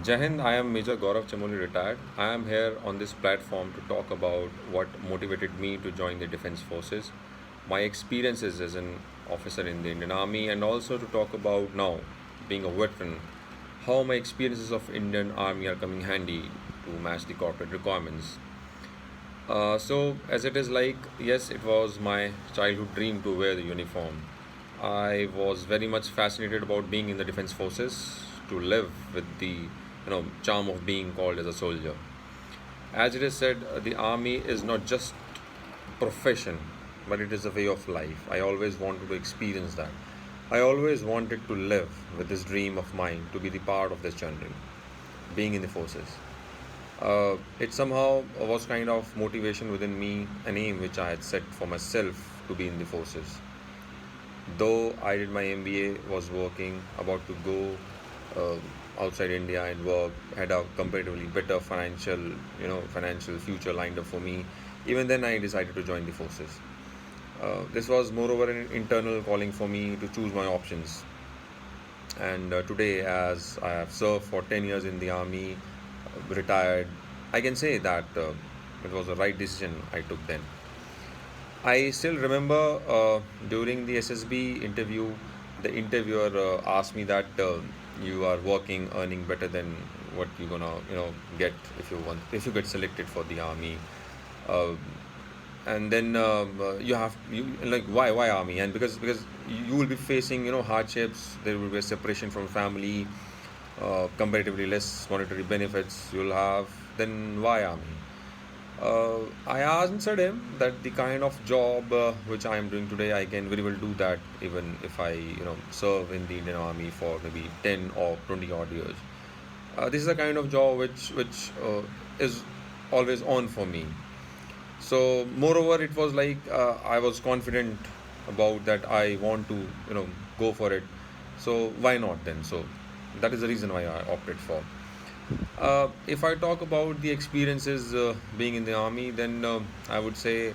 Jai Hind, I am Major Gaurav Chamoli, retired. I am here on this platform to talk about what motivated me to join the Defence Forces, my experiences as an officer in the Indian Army, and also to talk about now, being a veteran, how my experiences of Indian Army are coming handy to match the corporate requirements. So, as it is like, yes, it was my childhood dream to wear the uniform. I was very much fascinated about being in the defense forces, to live with the charm of being called as a soldier. As it is said, the army is not just profession, but it is a way of life. I always wanted to experience that. I always wanted to live with this dream of mine to be the part of this journey, being in the forces. It somehow was kind of motivation within me, an aim which I had set for myself to be in the forces. Though I did my MBA, was working, about to go outside India and work, had a comparatively better financial future lined up for me. Even then, I decided to join the forces. This was moreover an internal calling for me to choose my options. And today, as I have served for 10 years in the army, retired, I can say that it was the right decision I took then. I still remember during the SSB interview, the interviewer asked me that you are working, earning better than what you're gonna, get if you get selected for the army. Uh, and then you like why army? And because you will be facing hardships. There will be a separation from family, comparatively less monetary benefits you'll have. Then why army? I answered him that the kind of job which I am doing today, I can very well do that even if I, serve in the Indian Army for maybe 10 or 20 odd years. This is a kind of job which is always on for me. So, moreover, it was like I was confident about that. I want to, go for it. So why not then? So that is the reason why I opted for. If I talk about the experiences being in the army, then I would say,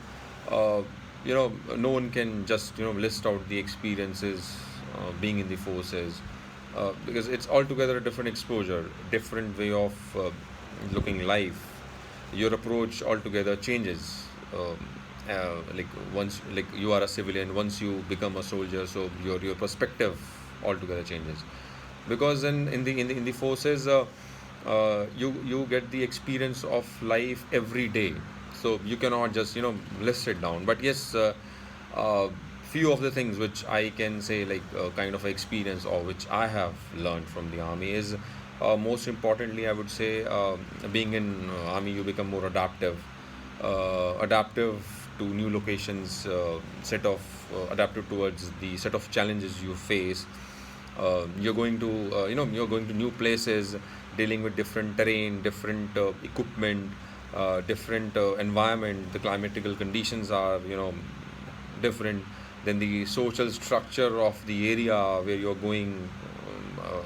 uh, no one can just list out the experiences being in the forces, because it's altogether a different exposure, different way of looking life. Your approach altogether changes. Like once, like you are a civilian, once you become a soldier, so your perspective altogether changes, because in the forces, you get the experience of life every day, so you cannot just list it down. But yes, uh, few of the things which I can say, like kind of experience or which I have learned from the army is, most importantly, I would say, being in army, you become more adaptive to new locations, set of adaptive towards the set of challenges you face. You're going to new places, dealing with different terrain, different equipment, different environment. The climatical conditions are different. Then the social structure of the area where you're going,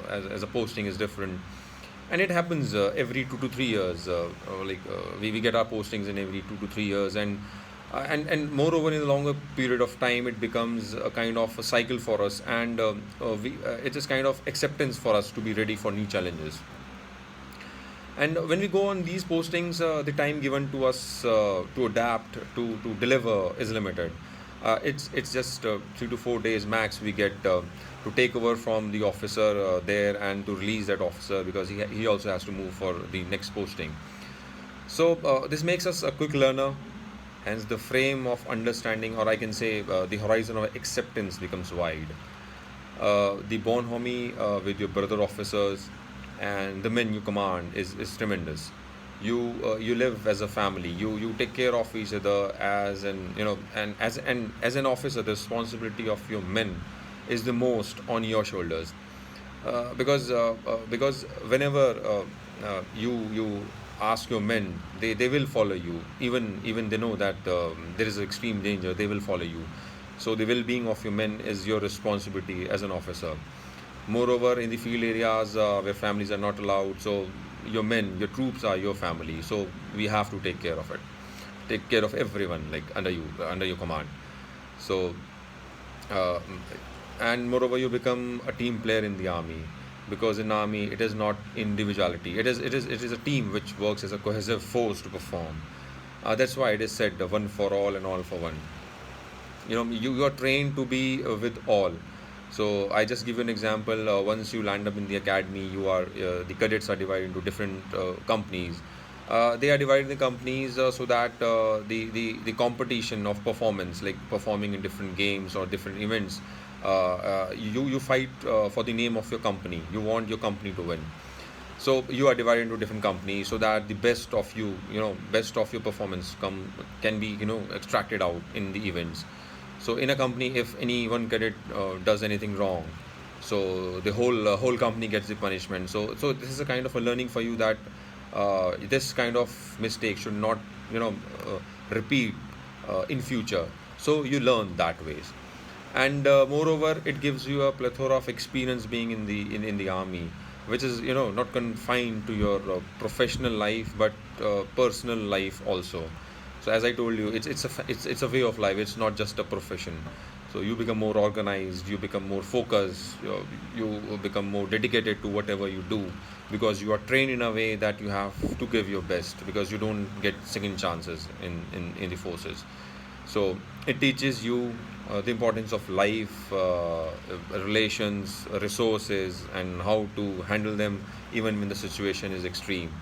as a posting, is different. And it happens every 2 to 3 years. We get our postings in every 2 to 3 years, and moreover, in a longer period of time, it becomes a kind of a cycle for us, and it is kind of acceptance for us to be ready for new challenges. And when we go on these postings, the time given to us to adapt, to deliver, is limited. It's just 3 to 4 days max we get to take over from the officer there, and to release that officer, because he also has to move for the next posting. So this makes us a quick learner. Hence, the frame of understanding, or I can say, the horizon of acceptance becomes wide. The bonhomie with your brother officers and the men you command is tremendous. You live as a family. You take care of each other, as an officer, the responsibility of your men is the most on your shoulders, because whenever you ask your men, they will follow you. Even they know that there is extreme danger, they will follow you. So the well-being of your men is your responsibility as an officer. Moreover, in the field areas where families are not allowed, so your men, your troops are your family. So we have to take care of it, take care of everyone, like under your command. So uh, and moreover, you become a team player in the army. because in army it is not individuality. It is a team which works as a cohesive force to perform. That's why it is said, one for all and all for one. You are trained to be with all. So I just give you an example. Once you land up in the academy, the cadets are divided into different companies. They are divided in companies so that the competition of performance, like performing in different games or different events, you fight for the name of your company. You want your company to win. So you are divided into different companies so that the best of best of your performance can be extracted out in the events. So in a company, if any one cadet does anything wrong, so the whole company gets the punishment. So this is a kind of a learning for you that this kind of mistake should not you know repeat in future. So you learn that ways. And moreover, it gives you a plethora of experience being in the army, which is not confined to your professional life, but personal life also. So as I told you, it's a way of life. It's not just a profession. So you become more organized, you become more focused, you become more dedicated to whatever you do, because you are trained in a way that you have to give your best, because you don't get second chances in the forces. So it teaches you the importance of life, relations, resources, and how to handle them even when the situation is extreme.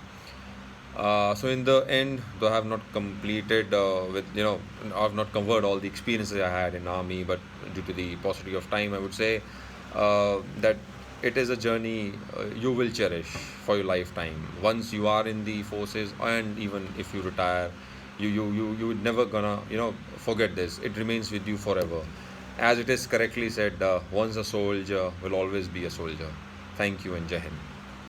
So in the end, though I have not completed I have not covered all the experiences I had in army, but due to the paucity of time, I would say that it is a journey you will cherish for your lifetime. Once you are in the forces, and even if you retire, you would never gonna forget this. It remains with you forever. As it is correctly said, once a soldier will always be a soldier. Thank you and Jai Hind.